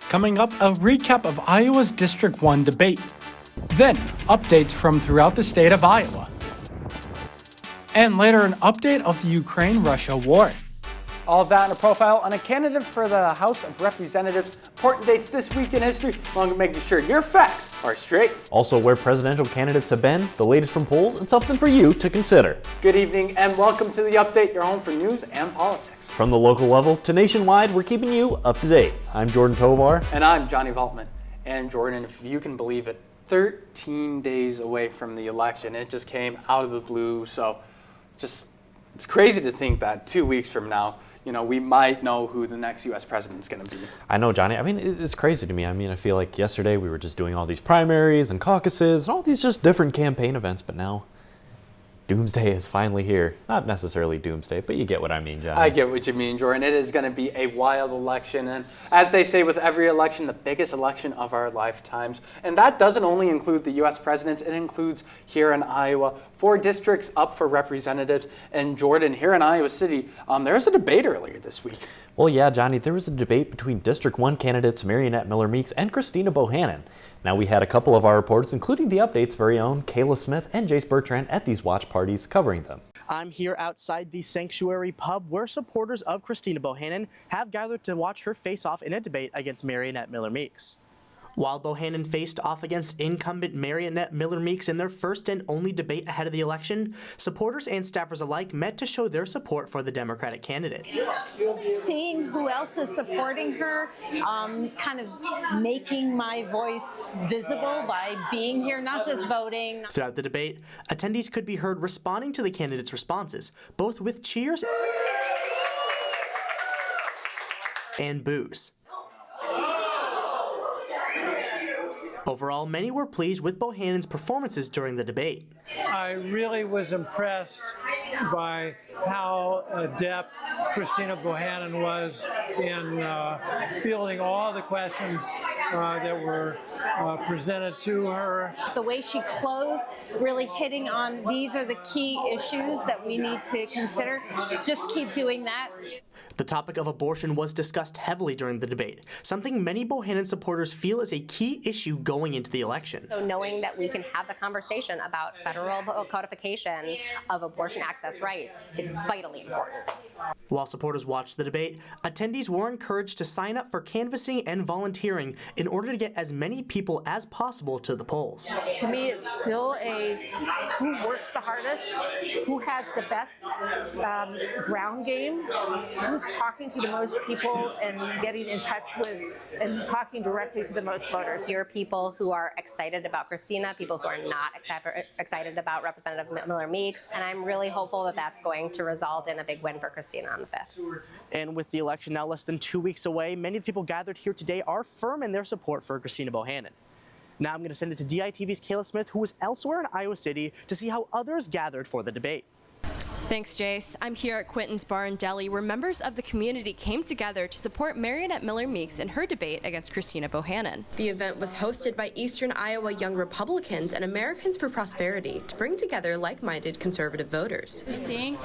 Coming up, a recap of Iowa's District 1 debate. Then, updates from throughout the state of Iowa. And later, an update of the Ukraine-Russia war. All of that in a profile on a candidate for the House of Representatives. Important dates this week in history, along with making sure your facts are straight. Also, where presidential candidates have been, the latest from polls, and something for you to consider. Good evening and welcome to The Update, your home for news and politics. From the local level to nationwide, we're keeping you up to date. I'm Jordan Tovar. And I'm Johnny Valtman. And Jordan, if you can believe it, 13 days away from the election. It just came out of the blue, so it's crazy to think that 2 weeks from now, we might know who the next U.S. president's going to be. I know, Johnny. I mean, it's crazy to me. I mean, I feel like yesterday we were just doing all these primaries and caucuses and all these just different campaign events, but now doomsday is finally here. Not necessarily doomsday, but you get what I mean, Johnny. I get what you mean, Jordan. It is going to be a wild election, and as they say with every election, the biggest election of our lifetimes. And that doesn't only include the U.S. presidents, it includes here in Iowa, 4 districts up for representatives. And Jordan, here in Iowa City, there was a debate earlier this week. Well, yeah, Johnny, there was a debate between District 1 candidates Marionette Miller-Meeks and Christina Bohannon. Now, we had a couple of our reporters, including the Update's very own Kayla Smith and Jayce Bertrand at these watch parties covering them. I'm here outside the Sanctuary Pub where supporters of Christina Bohannon have gathered to watch her face off in a debate against Marionette Miller-Meeks. While Bohannon faced off against incumbent Marionette Miller-Meeks in their first and only debate ahead of the election, supporters and staffers alike met to show their support for the Democratic candidate. Seeing who else is supporting her, kind of making my voice visible by being here, not just voting. Throughout the debate, attendees could be heard responding to the candidates' responses, both with cheers and boos. Overall, many were pleased with Bohannon's performances during the debate. I really was impressed by how adept Christina Bohannon was in fielding all the questions that were presented to her. The way she closed, really hitting on these are the key issues that we need to consider. Just keep doing that. The topic of abortion was discussed heavily during the debate, something many Bohannon supporters feel is a key issue going into the election. So knowing that we can have the conversation about federal codification of abortion access rights is vitally important. While supporters watched the debate, attendees were encouraged to sign up for canvassing and volunteering in order to get as many people as possible to the polls. To me, it's still a who works the hardest, who has the best ground game, who's talking to the most people and getting in touch with and talking directly to the most voters. Here are people who are excited about Christina, people who are not excited about Representative Miller-Meeks, and I'm really hopeful that that's going to result in a big win for Christina on the 5th. And with the election now less than 2 weeks away, many of the people gathered here today are firm in their support for Christina Bohannon. Now I'm going to send it to DITV's Kayla Smith, who was elsewhere in Iowa City, to see how others gathered for the debate. Thanks, Jayce. I'm here at Quinton's Bar and Deli, where members of the community came together to support Marionette Miller-Meeks in her debate against Christina Bohannon. The event was hosted by Eastern Iowa Young Republicans and Americans for Prosperity to bring together like-minded conservative voters. Seeing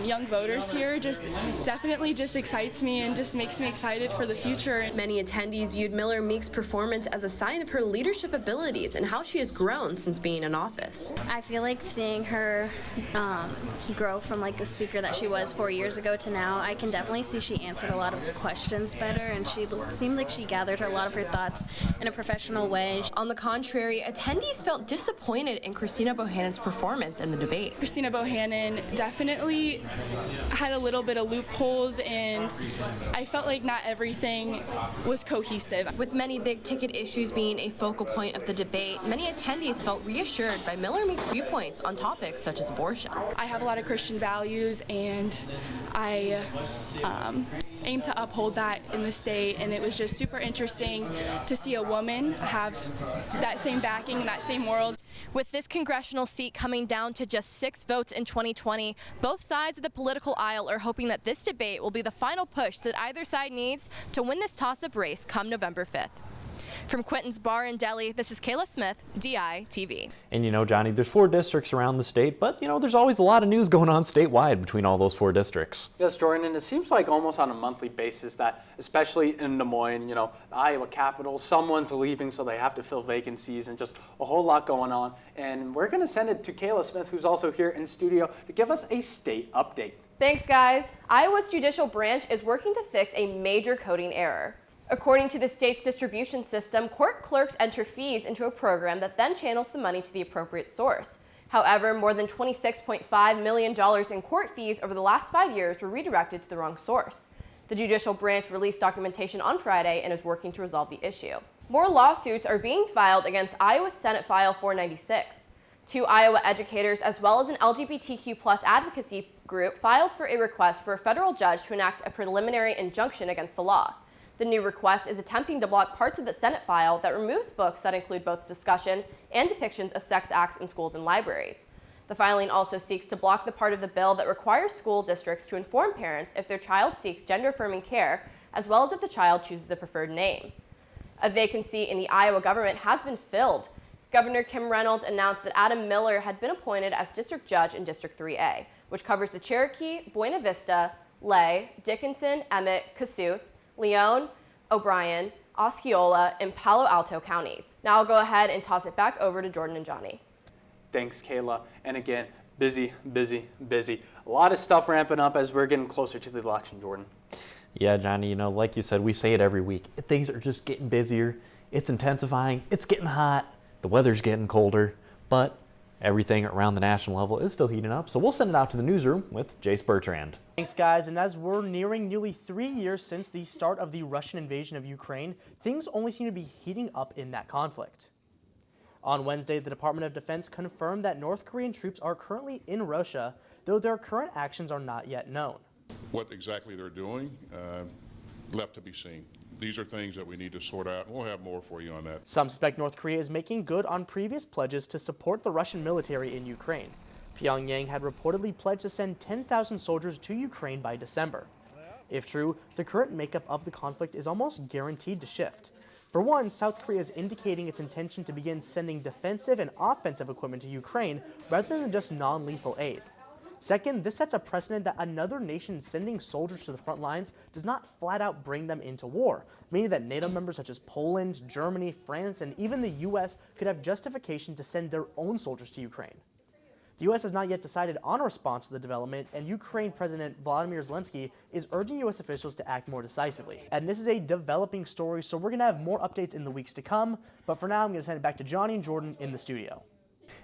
young voters here definitely excites me and just makes me excited for the future. Many attendees viewed Miller-Meeks' performance as a sign of her leadership abilities and how she has grown since being in office. I feel like seeing her grow from like the speaker that she was 4 years ago to now, I can definitely see she answered a lot of questions better, and she seemed like she gathered a lot of her thoughts in a professional way. On the contrary, attendees felt disappointed in Christina Bohannon's performance in the debate. Christina Bohannon definitely had a little bit of loopholes, and I felt like not everything was cohesive. With many big-ticket issues being a focal point of the debate, many attendees felt reassured by Miller-Meeks' viewpoints on topics such as abortion. I have a lot of Christian values, and I aim to uphold that in the state, and it was just super interesting to see a woman have that same backing and that same morals. With this congressional seat coming down to just 6 votes in 2020, both sides of the political aisle are hoping that this debate will be the final push that either side needs to win this toss-up race come November 5th. From Quentin's Bar and Deli, this is Kayla Smith, DITV. And you know, Johnny, there's 4 districts around the state, but you know, there's always a lot of news going on statewide between all those 4 districts. Yes, Jordan, and it seems like almost on a monthly basis that, especially in Des Moines, you know, the Iowa capital, someone's leaving, so they have to fill vacancies and just a whole lot going on. And we're going to send it to Kayla Smith, who's also here in studio, to give us a state update. Thanks, guys. Iowa's judicial branch is working to fix a major coding error. According to the state's distribution system, court clerks enter fees into a program that then channels the money to the appropriate source. However, more than $26.5 million in court fees over the last 5 years were redirected to the wrong source. The judicial branch released documentation on Friday and is working to resolve the issue. More lawsuits are being filed against Iowa Senate File 496. 2 Iowa educators, as well as an LGBTQ+ advocacy group, filed for a request for a federal judge to enact a preliminary injunction against the law. The new request is attempting to block parts of the Senate file that removes books that include both discussion and depictions of sex acts in schools and libraries. The filing also seeks to block the part of the bill that requires school districts to inform parents if their child seeks gender-affirming care, as well as if the child chooses a preferred name. A vacancy in the Iowa government has been filled. Governor Kim Reynolds announced that Adam Miller had been appointed as district judge in District 3A, which covers the Cherokee, Buena Vista, Lay, Dickinson, Emmett, Kossuth, Leon, O'Brien, Osceola, and Palo Alto counties. Now I'll go ahead and toss it back over to Jordan and Johnny. Thanks, Kayla. And again, busy, busy, busy. A lot of stuff ramping up as we're getting closer to the election, Jordan. Yeah, Johnny, you know, like you said, we say it every week. Things are just getting busier. It's intensifying. It's getting hot. The weather's getting colder. But everything around the national level is still heating up. So we'll send it out to the newsroom with Jayce Bertrand. Thanks, guys. And as we're nearing nearly 3 years since the start of the Russian invasion of Ukraine, things only seem to be heating up in that conflict. On Wednesday, the Department of Defense confirmed that North Korean troops are currently in Russia, though their current actions are not yet known. What exactly they're doing, left to be seen. These are things that we need to sort out, and we'll have more for you on that. Some suspect North Korea is making good on previous pledges to support the Russian military in Ukraine. Pyongyang had reportedly pledged to send 10,000 soldiers to Ukraine by December. If true, the current makeup of the conflict is almost guaranteed to shift. For one, South Korea is indicating its intention to begin sending defensive and offensive equipment to Ukraine rather than just non-lethal aid. Second, this sets a precedent that another nation sending soldiers to the front lines does not flat out bring them into war, meaning that NATO members such as Poland, Germany, France, and even the US could have justification to send their own soldiers to Ukraine. The U.S. has not yet decided on a response to the development, and Ukraine President Volodymyr Zelensky is urging U.S. officials to act more decisively. And this is a developing story, so we're going to have more updates in the weeks to come. But for now, I'm going to send it back to Johnny and Jordan in the studio.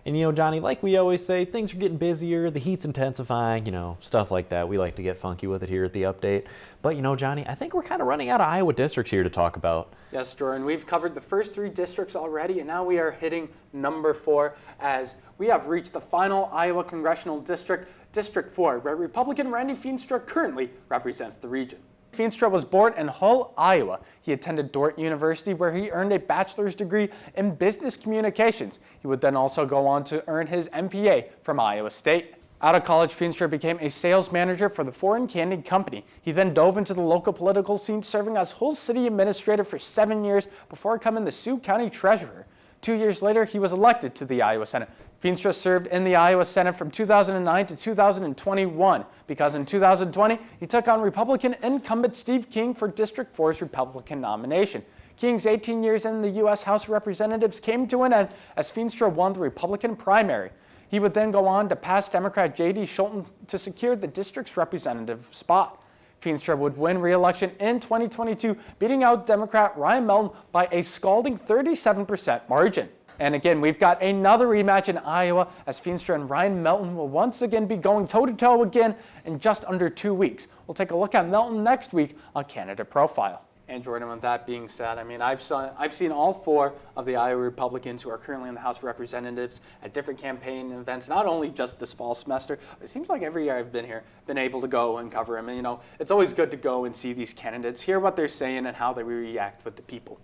And you know, Johnny, like we always say, things are getting busier, the heat's intensifying, you know, stuff like that. We like to get funky with it here at the update. But you know, Johnny, I think we're kind of running out of Iowa districts here to talk about. Yes, Jordan, we've covered the first 3 districts already, and now we are hitting number 4 as we have reached the final Iowa congressional district, District 4, where Republican Randy Feenstra currently represents the region. Feenstra was born in Hull, Iowa. He attended Dordt University, where he earned a bachelor's degree in business communications. He would then also go on to earn his MPA from Iowa State. Out of college, Feenstra became a sales manager for the Foreign Candy Company. He then dove into the local political scene, serving as Hull City Administrator for 7 years before becoming the Sioux County Treasurer. 2 years later, he was elected to the Iowa Senate. Feenstra served in the Iowa Senate from 2009 to 2021 because in 2020, he took on Republican incumbent Steve King for District 4's Republican nomination. King's 18 years in the U.S. House of Representatives came to an end as Feenstra won the Republican primary. He would then go on to pass Democrat J.D. Schulten to secure the district's representative spot. Feenstra would win re-election in 2022, beating out Democrat Ryan Melton by a scalding 37% margin. And again, we've got another rematch in Iowa as Feenstra and Ryan Melton will once again be going toe-to-toe again in just under 2 weeks. We'll take a look at Melton next week on Candidate Profile. And Jordan, with that being said, I mean, I've seen all 4 of the Iowa Republicans who are currently in the House of Representatives at different campaign events, not only just this fall semester, but it seems like every year I've been here, been able to go and cover them. And, you know, it's always good to go and see these candidates, hear what they're saying and how they react with the people.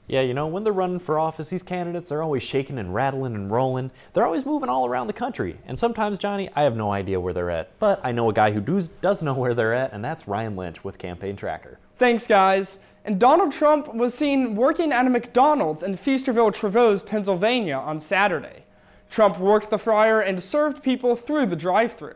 Yeah, you know, when they're running for office, these candidates are always shaking and rattling and rolling. They're always moving all around the country. And sometimes, Johnny, I have no idea where they're at. But I know a guy who does know where they're at, and that's Ryan Lynch with Campaign Tracker. Thanks, guys. And Donald Trump was seen working at a McDonald's in Feasterville, Trevose, Pennsylvania on Saturday. Trump worked the fryer and served people through the drive-thru.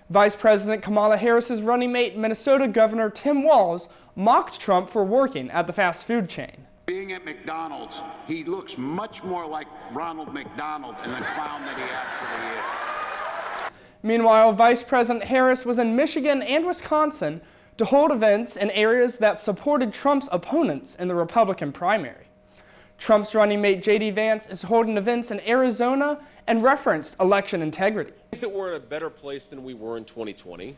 Vice President Kamala Harris's running mate, Minnesota Governor Tim Walz, mocked Trump for working at the fast food chain. Being at McDonald's, he looks much more like Ronald McDonald than the clown that he actually is. Meanwhile, Vice President Harris was in Michigan and Wisconsin to hold events in areas that supported Trump's opponents in the Republican primary. Trump's running mate J.D. Vance is holding events in Arizona and referenced election integrity. I think that we're in a better place than we were in 2020.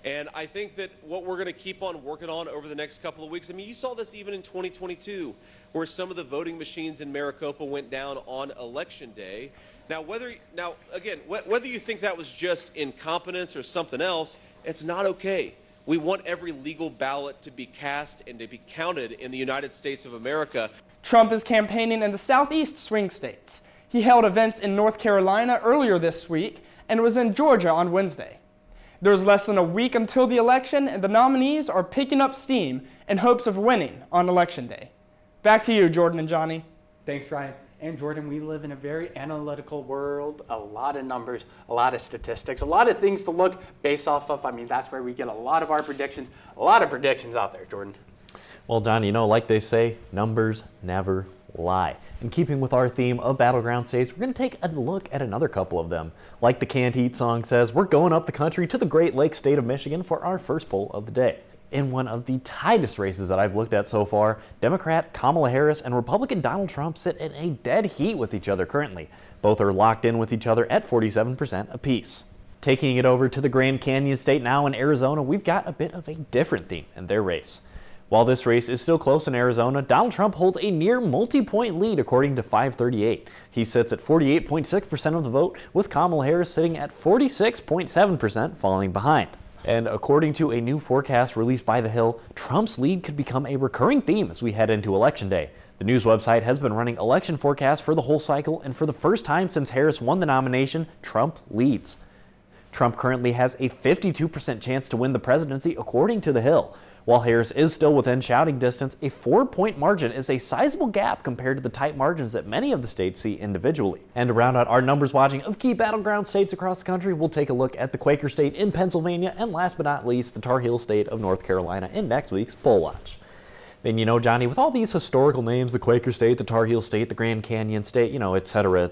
And I think that what we're going to keep on working on over the next couple of weeks, I mean, you saw this even in 2022, where some of the voting machines in Maricopa went down on Election Day. Now, whether you think that was just incompetence or something else, it's not okay. We want every legal ballot to be cast and to be counted in the United States of America. Trump is campaigning in the southeast swing states. He held events in North Carolina earlier this week and was in Georgia on Wednesday. There's less than a week until the election, and the nominees are picking up steam in hopes of winning on Election Day. Back to you, Jordan and Johnny. Thanks, Ryan. And Jordan, we live in a very analytical world, a lot of numbers, a lot of statistics, a lot of things to look based off of. I mean, that's where we get a lot of our predictions, a lot of predictions out there, Jordan. Well, John, you know, like they say, numbers never lie. In keeping with our theme of battleground states, we're going to take a look at another couple of them. Like the Canned Heat song says, we're going up the country to the Great Lakes state of Michigan for our first poll of the day. In one of the tightest races that I've looked at so far, Democrat Kamala Harris and Republican Donald Trump sit in a dead heat with each other currently. Both are locked in with each other at 47% apiece. Taking it over to the Grand Canyon State now in Arizona, we've got a bit of a different theme in their race. While this race is still close in Arizona, Donald Trump holds a near multi-point lead according to 538. He sits at 48.6% of the vote, with Kamala Harris sitting at 46.7%, falling behind. And according to a new forecast released by The Hill, Trump's lead could become a recurring theme as we head into Election Day. The news website has been running election forecasts for the whole cycle, and for the first time since Harris won the nomination, Trump leads. Trump currently has a 52% chance to win the presidency according to The Hill. While Harris is still within shouting distance, a 4-point margin is a sizable gap compared to the tight margins that many of the states see individually. And to round out our numbers watching of key battleground states across the country, we'll take a look at the Quaker State in Pennsylvania, and last but not least, the Tar Heel State of North Carolina in next week's Poll Watch. And you know, Johnny, with all these historical names, the Quaker State, the Tar Heel State, the Grand Canyon State, you know, et cetera,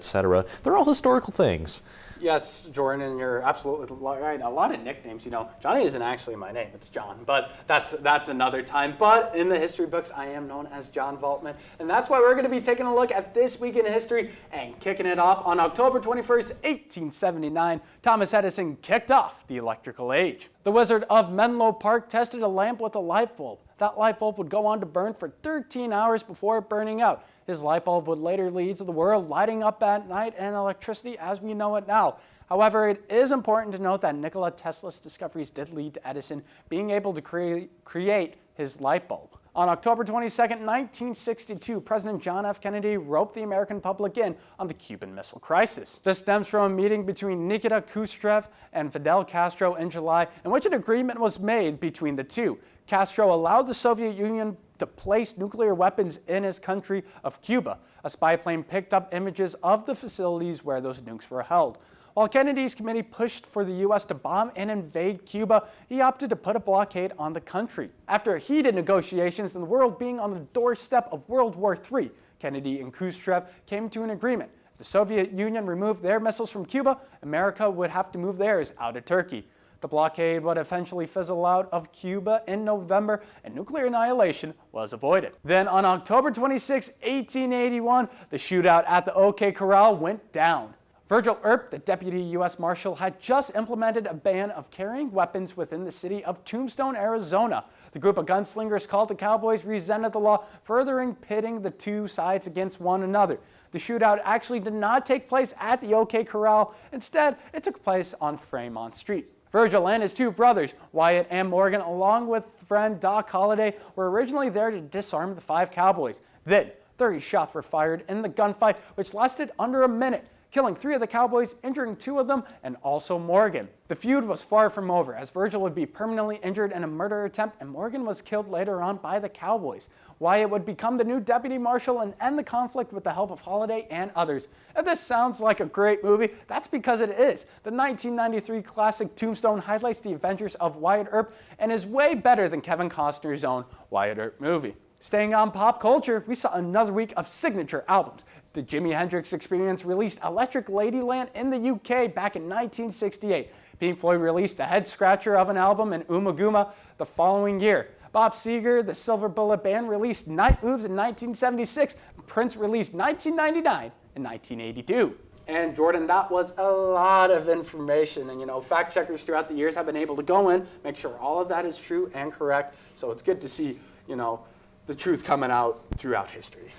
they're all historical things. Yes, Jordan, and you're absolutely right. A lot of nicknames, you know. Johnny isn't actually my name, it's John, but that's another time. But in the history books, I am known as John Valtman, and that's why we're going to be taking a look at this week in history and kicking it off on October 21st, 1879. Thomas Edison kicked off the electrical age. The Wizard of Menlo Park tested a lamp with a light bulb. That light bulb would go on to burn for 13 hours before burning out. His light bulb would later lead to the world lighting up at night and electricity as we know it now. However, it is important to note that Nikola Tesla's discoveries did lead to Edison being able to create his light bulb. On October 22, 1962, President John F. Kennedy roped the American public in on the Cuban Missile Crisis. This stems from a meeting between Nikita Khrushchev and Fidel Castro in July, in which an agreement was made between the two. Castro allowed the Soviet Union to place nuclear weapons in his country of Cuba. A spy plane picked up images of the facilities where those nukes were held. While Kennedy's committee pushed for the U.S. to bomb and invade Cuba, he opted to put a blockade on the country. After heated negotiations and the world being on the doorstep of World War III, Kennedy and Khrushchev came to an agreement. If the Soviet Union removed their missiles from Cuba, America would have to move theirs out of Turkey. The blockade would eventually fizzle out of Cuba in November, and nuclear annihilation was avoided. Then on October 26, 1881, the shootout at the OK Corral went down. Virgil Earp, the deputy U.S. Marshal, had just implemented a ban of carrying weapons within the city of Tombstone, Arizona. The group of gunslingers called the Cowboys resented the law, furthering pitting the two sides against one another. The shootout actually did not take place at the OK Corral. Instead, it took place on Fremont Street. Virgil and his two brothers, Wyatt and Morgan, along with friend Doc Holliday, were originally there to disarm the five cowboys. Then, 30 shots were fired in the gunfight, which lasted under a minute. killing 3 of the Cowboys, injuring 2 of them, and also Morgan. The feud was far from over, as Virgil would be permanently injured in a murder attempt and Morgan was killed later on by the Cowboys. Wyatt would become the new deputy marshal and end the conflict with the help of Holiday and others. If this sounds like a great movie, that's because it is. The 1993 classic Tombstone highlights the adventures of Wyatt Earp and is way better than Kevin Costner's own Wyatt Earp movie. Staying on pop culture, we saw another week of signature albums. The Jimi Hendrix Experience released Electric Ladyland in the UK back in 1968. Pink Floyd released the head scratcher of an album in Umaguma the following year. Bob Seger, the Silver Bullet Band, released Night Moves in 1976. Prince released 1999 and 1982. And Jordan, that was a lot of information. And fact checkers throughout the years have been able to go in, make sure all of that is true and correct. So it's good to see, the truth coming out throughout history.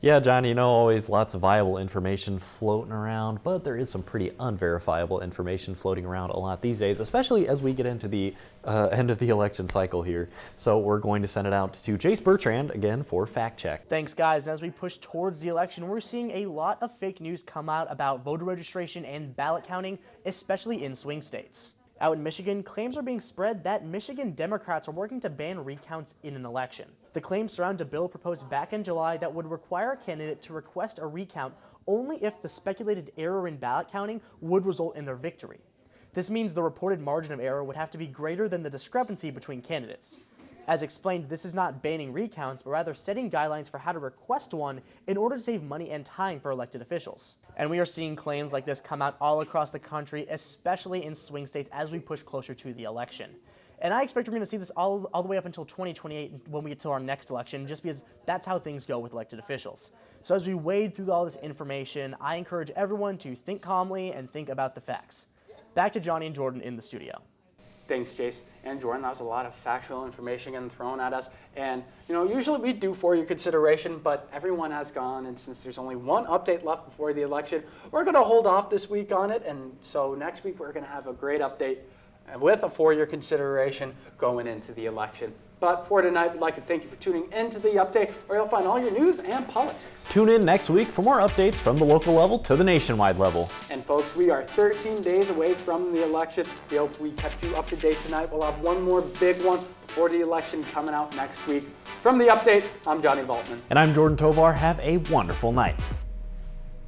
Yeah, Johnny, always lots of viable information floating around, but there is some pretty unverifiable information floating around a lot these days, especially as we get into the end of the election cycle here. So we're going to send it out to Jayce Bertrand again for fact check. Thanks, guys. As we push towards the election, we're seeing a lot of fake news come out about voter registration and ballot counting, especially in swing states. Out in Michigan, claims are being spread that Michigan Democrats are working to ban recounts in an election. The claims surround a bill proposed back in July that would require a candidate to request a recount only if the speculated error in ballot counting would result in their victory. This means the reported margin of error would have to be greater than the discrepancy between candidates. As explained, this is not banning recounts, but rather setting guidelines for how to request one in order to save money and time for elected officials. And we are seeing claims like this come out all across the country, especially in swing states as we push closer to the election. And I expect we're going to see this all the way up until 2028 when we get to our next election, just because that's how things go with elected officials. So as we wade through all this information, I encourage everyone to think calmly and think about the facts. Back to Johnny and Jordan in the studio. Thanks, Jayce and Jordan. That was a lot of factual information getting thrown at us. And, usually we do for your consideration, but everyone has gone. And since there's only one update left before the election, we're going to hold off this week on it. And so next week we're going to have a great update with a for your consideration going into the election. But for tonight, we'd like to thank you for tuning into the update, where you'll find all your news and politics. Tune in next week for more updates from the local level to the nationwide level. And folks, we are 13 days away from the election. We hope we kept you up to date tonight. We'll have one more big one before the election coming out next week. From the update, I'm Johnny Valtman. And I'm Jordan Tovar. Have a wonderful night.